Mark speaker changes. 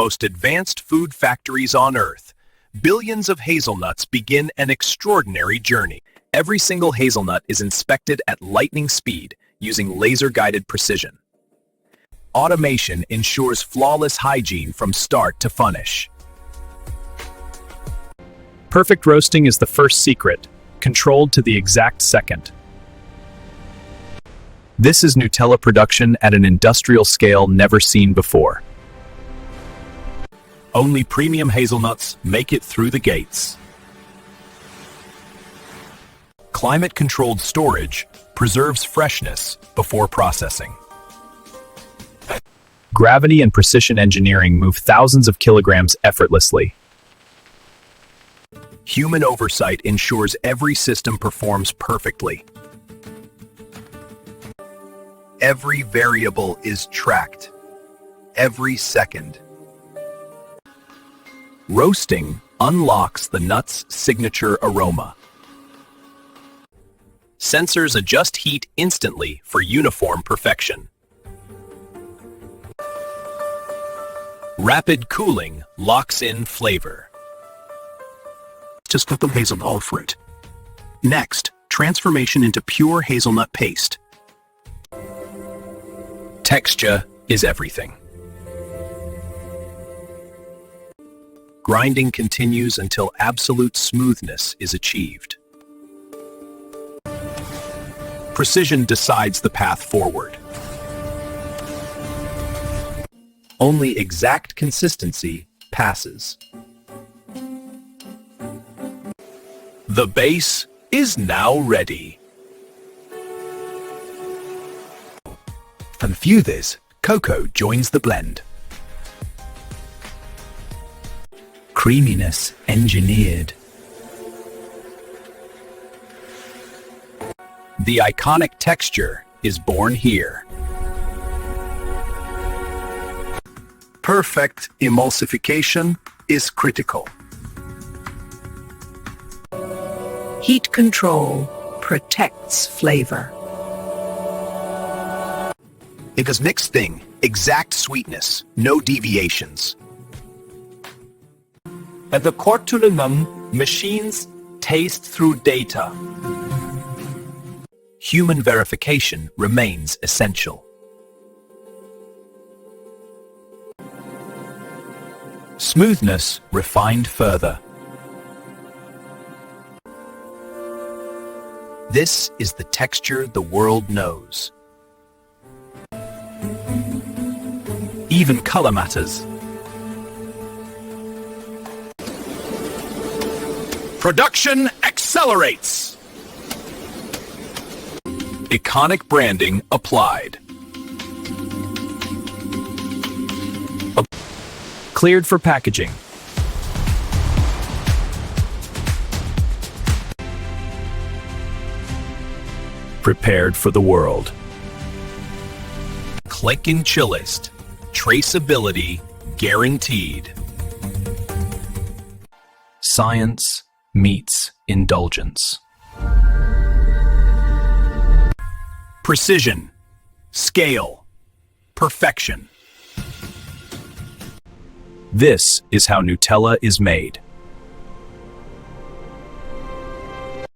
Speaker 1: Most advanced food factories on Earth, billions of hazelnuts begin an extraordinary journey. Every single hazelnut is inspected at lightning speed using laser-guided precision. Automation ensures flawless hygiene from start to finish.
Speaker 2: Perfect roasting is the first secret, controlled to the exact second. This is Nutella production at an industrial scale never seen before.
Speaker 1: Only premium hazelnuts make it through the gates. Climate-controlled storage preserves freshness before processing.
Speaker 2: Gravity and precision engineering move thousands of kilograms effortlessly.
Speaker 1: Human oversight ensures every system performs perfectly. Every variable is tracked, every second. Roasting unlocks the nut's signature aroma. Sensors adjust heat instantly for uniform perfection. Rapid cooling locks in flavor. Just put the hazelnut fruit. Next, transformation into pure hazelnut paste. Texture is everything. Grinding continues until absolute smoothness is achieved. Precision decides the path forward. Only exact consistency passes. The base is now ready. Confuse this, cocoa joins the blend. Creaminess engineered. The iconic texture is born here. Perfect emulsification is critical.
Speaker 3: Heat control protects flavor.
Speaker 1: Because next thing, exact sweetness, no deviations. At the Cortulinum, machines taste through data. Human verification remains essential. Smoothness refined further. This is the texture the world knows. Even color matters. Production accelerates. Iconic branding applied.
Speaker 2: Cleared for packaging. Prepared for the world.
Speaker 1: Click and chillest. Traceability guaranteed.
Speaker 2: Science meets indulgence.
Speaker 1: Precision, scale, perfection.
Speaker 2: This is how Nutella is made.